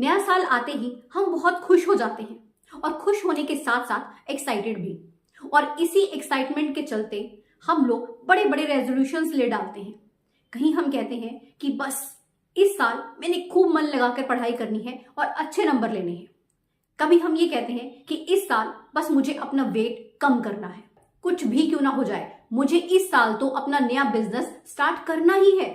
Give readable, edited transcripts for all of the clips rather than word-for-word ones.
नया साल आते ही हम बहुत खुश हो जाते हैं और खुश होने के साथ साथ एक्साइटेड भी। और इसी एक्साइटमेंट के चलते हम लोग बड़े बड़े रेजोल्यूशंस ले डालते हैं। कहीं हम कहते हैं कि बस इस साल मैंने खूब मन लगाकर पढ़ाई करनी है और अच्छे नंबर लेने हैं। कभी हम ये कहते हैं कि इस साल बस मुझे अपना वेट कम करना है, कुछ भी क्यों ना हो जाए, मुझे इस साल तो अपना नया बिजनेस स्टार्ट करना ही है।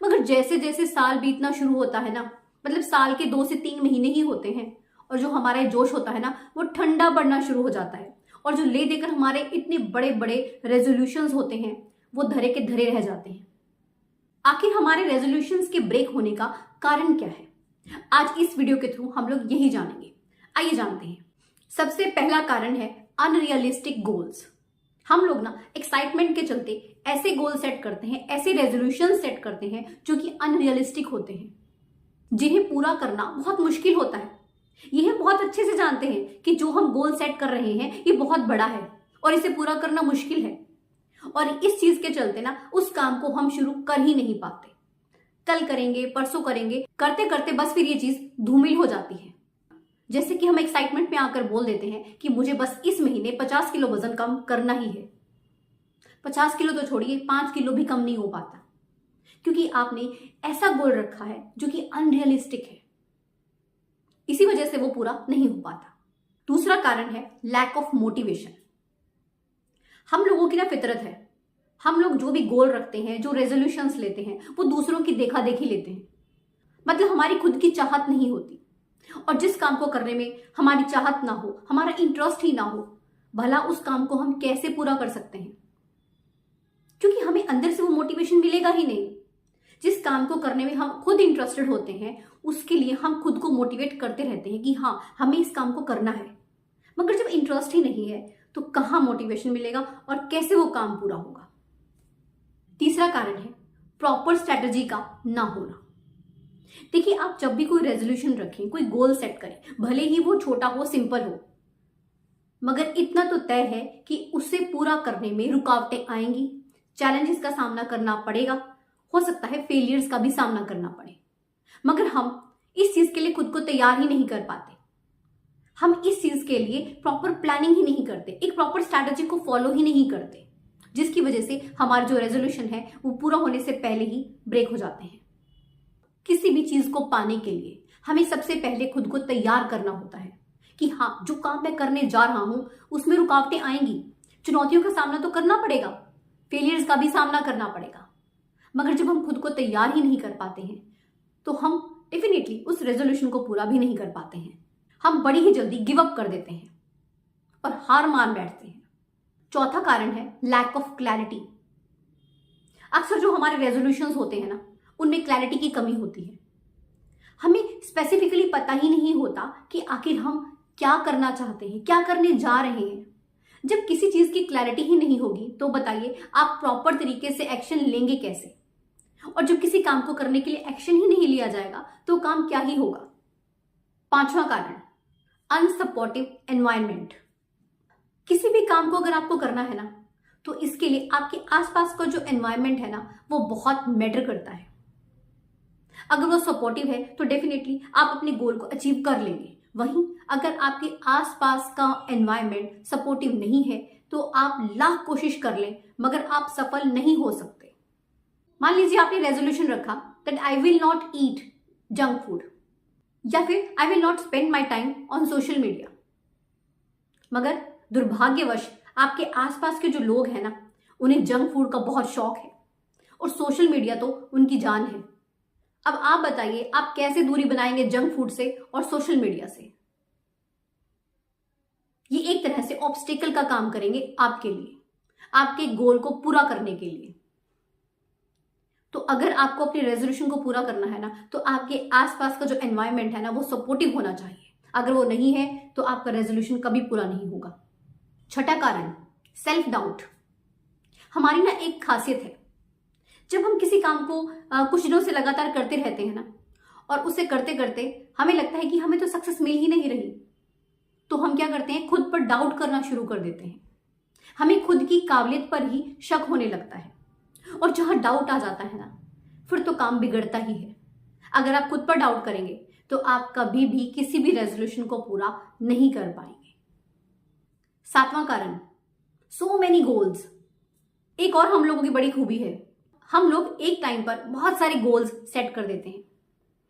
मगर जैसे जैसे साल बीतना शुरू होता है ना, मतलब साल के 2 से 3 महीने ही होते हैं, और जो हमारा जोश होता है ना वो ठंडा पड़ना शुरू हो जाता है, और जो ले देकर हमारे इतने बड़े बड़े रेजोल्यूशंस होते हैं वो धरे के धरे रह जाते हैं। आखिर हमारे रेजोल्यूशंस के ब्रेक होने का कारण क्या है? आज इस वीडियो के थ्रू हम लोग यही जानेंगे। आइए जानते हैं। सबसे पहला कारण है अनरियलिस्टिक गोल्स। हम लोग ना एक्साइटमेंट के चलते ऐसे गोल सेट करते हैं, ऐसे रेजोल्यूशन सेट करते हैं जो कि अनरियलिस्टिक होते हैं, जिन्हें पूरा करना बहुत मुश्किल होता है। यह बहुत अच्छे से जानते हैं कि जो हम गोल सेट कर रहे हैं ये बहुत बड़ा है और इसे पूरा करना मुश्किल है, और इस चीज के चलते ना उस काम को हम शुरू कर ही नहीं पाते। कल करेंगे, परसों करेंगे, करते करते बस फिर ये चीज धूमिल हो जाती है। जैसे कि हम एक्साइटमेंट में आकर बोल देते हैं कि मुझे बस इस महीने 50 किलो वजन कम करना ही है। 50 किलो तो छोड़िए, 5 किलो भी कम नहीं हो पाता, क्योंकि आपने ऐसा गोल रखा है जो कि अनरियलिस्टिक है। इसी वजह से वो पूरा नहीं हो पाता। दूसरा कारण है लैक ऑफ मोटिवेशन। हम लोगों की ना फितरत है, हम लोग जो भी गोल रखते हैं, जो रेजोल्यूशंस लेते हैं, वो दूसरों की देखा देखी लेते हैं। मतलब हमारी खुद की चाहत नहीं होती, और जिस काम को करने में हमारी चाहत ना हो, हमारा इंटरेस्ट ही ना हो, भला उस काम को हम कैसे पूरा कर सकते हैं? क्योंकि हमें अंदर से वो मोटिवेशन मिलेगा ही नहीं। जिस काम को करने में हम खुद इंटरेस्टेड होते हैं उसके लिए हम खुद को मोटिवेट करते रहते हैं कि हाँ हमें इस काम को करना है, मगर जब इंटरेस्ट ही नहीं है तो कहाँ मोटिवेशन मिलेगा और कैसे वो काम पूरा होगा? तीसरा कारण है प्रॉपर स्ट्रेटजी का ना होना। देखिए, आप जब भी कोई रेजोल्यूशन रखें, कोई गोल सेट करें, भले ही वो छोटा हो, सिंपल हो, मगर इतना तो तय है कि उसे पूरा करने में रुकावटें आएंगी, चैलेंजेस का सामना करना पड़ेगा, हो सकता है फेलियर्स का भी सामना करना पड़े। मगर हम इस चीज के लिए खुद को तैयार ही नहीं कर पाते। हम इस चीज के लिए प्रॉपर प्लानिंग ही नहीं करते, एक प्रॉपर स्ट्रैटेजी को फॉलो ही नहीं करते, जिसकी वजह से हमारा जो रेजोल्यूशन है वो पूरा होने से पहले ही ब्रेक हो जाते हैं। किसी भी चीज को पाने के लिए हमें सबसे पहले खुद को तैयार करना होता है कि हाँ, जो काम मैं करने जा रहा हूं उसमें रुकावटें आएंगी, चुनौतियों का सामना तो करना पड़ेगा, फेलियर्स का भी सामना करना पड़ेगा। मगर जब हम खुद को तैयार ही नहीं कर पाते हैं तो हम डेफिनेटली उस रेजोल्यूशन को पूरा भी नहीं कर पाते हैं। हम बड़ी ही जल्दी गिव अप कर देते हैं और हार मान बैठते हैं। चौथा कारण है लैक ऑफ क्लैरिटी। अक्सर जो हमारे रेजोल्यूशंस होते हैं ना, उनमें क्लैरिटी की कमी होती है। हमें स्पेसिफिकली पता ही नहीं होता कि आखिर हम क्या करना चाहते हैं, क्या करने जा रहे हैं। जब किसी चीज की क्लैरिटी ही नहीं होगी तो बताइए आप प्रॉपर तरीके से एक्शन लेंगे कैसे? और जब किसी काम को करने के लिए एक्शन ही नहीं लिया जाएगा तो काम क्या ही होगा? पांचवा कारण अनसपोर्टिव एनवायरनमेंट। किसी भी काम को अगर आपको करना है ना तो इसके लिए आपके आसपास का जो एनवायरनमेंट है ना वो बहुत मैटर करता है। अगर वो सपोर्टिव है तो डेफिनेटली आप अपने गोल को अचीव कर लेंगे। वहीं अगर आपके आसपास का एनवायरनमेंट सपोर्टिव नहीं है तो आप लाख कोशिश कर लें मगर आप सफल नहीं हो सकते। मान लीजिए आपने रेजोल्यूशन रखा that I will not eat junk food, या फिर I will not spend my time on social media, मगर दुर्भाग्यवश आपके आसपास के जो लोग हैं ना उन्हें जंक फूड का बहुत शौक है और सोशल मीडिया तो उनकी जान है। अब आप बताइए आप कैसे दूरी बनाएंगे जंक फूड से और सोशल मीडिया से? ये एक तरह से ऑब्स्टेकल का काम करेंगे आपके लिए, आपके गोल को पूरा करने के लिए। तो अगर आपको अपने रेजोल्यूशन को पूरा करना है ना तो आपके आसपास का जो एनवायरनमेंट है ना वो सपोर्टिव होना चाहिए। अगर वो नहीं है तो आपका रेजोल्यूशन कभी पूरा नहीं होगा। छठा कारण सेल्फ डाउट। हमारी ना एक खासियत है, जब हम किसी काम को कुछ दिनों से लगातार करते रहते हैं ना और उसे करते करते हमें लगता है कि हमें तो सक्सेस मिल ही नहीं रही, तो हम क्या करते हैं, खुद पर डाउट करना शुरू कर देते हैं। हमें खुद की काबिलियत पर ही शक होने लगता है, और जहां डाउट आ जाता है ना फिर तो काम बिगड़ता ही है। अगर आप खुद पर डाउट करेंगे तो आप कभी भी किसी भी रेजोल्यूशन को पूरा नहीं कर पाएंगे। 7वां कारण, सो मेनी गोल्स। एक और हम लोगों की बड़ी खूबी है, हम लोग एक टाइम पर बहुत सारे गोल्स सेट कर देते हैं,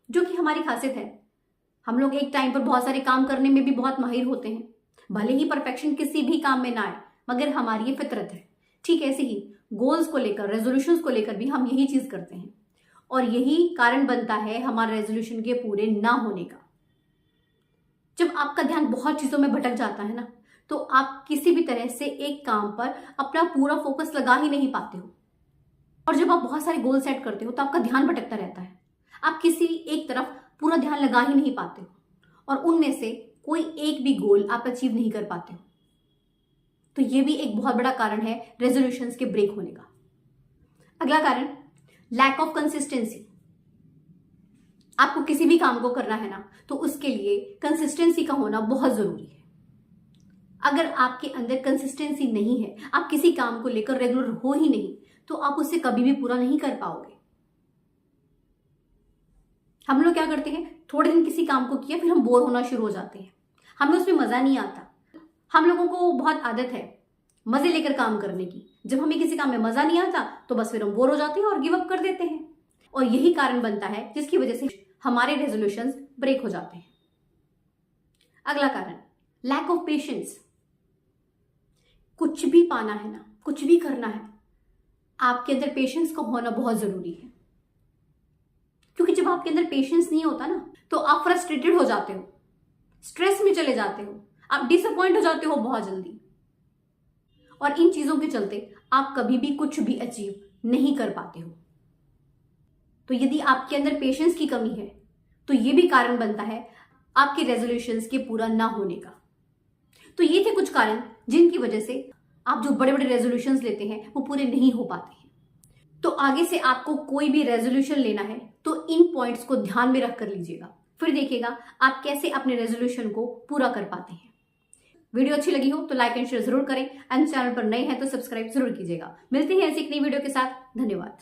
जो कि हमारी खासियत है। हम लोग एक टाइम पर बहुत सारे काम करने में भी बहुत माहिर होते हैं, भले ही परफेक्शन किसी भी काम में ना आए, मगर हमारी ये फितरत है। ठीक ऐसे ही गोल्स को लेकर, रेजोल्यूशंस को लेकर भी हम यही चीज करते हैं, और यही कारण बनता है हमारे रेजोल्यूशन के पूरे ना होने का। जब आपका ध्यान बहुत चीजों में भटक जाता है ना, तो आप किसी भी तरह से एक काम पर अपना पूरा फोकस लगा ही नहीं पाते हो। और जब आप बहुत सारे गोल सेट करते हो तो आपका ध्यान भटकता रहता है, आप किसी एक तरफ पूरा ध्यान लगा ही नहीं पाते हो, और उनमें से कोई एक भी गोल आप अचीव नहीं कर पाते हो। तो ये भी एक बहुत बड़ा कारण है रेजोल्यूशंस के ब्रेक होने का। अगला कारण, लैक ऑफ कंसिस्टेंसी। आपको किसी भी काम को करना है ना, तो उसके लिए कंसिस्टेंसी का होना बहुत जरूरी है। अगर आपके अंदर कंसिस्टेंसी नहीं है, आप किसी काम को लेकर रेगुलर हो ही नहीं, तो आप उसे कभी भी पूरा नहीं कर पाओगे। हम लोग क्या करते हैं, थोड़े दिन किसी काम को किया, फिर हम बोर होना शुरू हो जाते हैं, हमें उसमें मजा नहीं आता। हम लोगों को बहुत आदत है मजे लेकर काम करने की। जब हमें किसी काम में मजा नहीं आता तो बस फिर हम बोर हो जाते हैं और गिव अप कर देते हैं, और यही कारण बनता है जिसकी वजह से हमारे रेजोल्यूशंस ब्रेक हो जाते हैं। अगला कारण, लैक ऑफ पेशेंस। कुछ भी पाना है ना, कुछ भी करना है, आपके अंदर पेशेंस का होना बहुत जरूरी है। क्योंकि जब आपके अंदर पेशेंस नहीं होता ना, तो आप फ्रस्ट्रेटेड हो जाते हो, स्ट्रेस में चले जाते हो, आप डिसअपॉइंट हो जाते हो बहुत जल्दी, और इन चीजों के चलते आप कभी भी कुछ भी अचीव नहीं कर पाते हो। तो यदि आपके अंदर पेशेंस की कमी है, तो ये भी कारण बनता है आपके रेजोल्यूशंस के पूरा ना होने का। तो ये थे कुछ कारण जिनकी वजह से आप जो बड़े बड़े रेजोल्यूशंस लेते हैं वो पूरे नहीं हो पाते हैं। तो आगे से आपको कोई भी रेजोल्यूशन लेना है तो इन पॉइंट्स को ध्यान में रख कर लीजिएगा, फिर देखिएगा आप कैसे अपने रेजोल्यूशन को पूरा कर पाते हैं। वीडियो अच्छी लगी हो तो लाइक एंड शेयर जरूर करें, एंड चैनल पर नए हैं तो सब्सक्राइब जरूर कीजिएगा। मिलते हैं ऐसी एक नई वीडियो के साथ। धन्यवाद।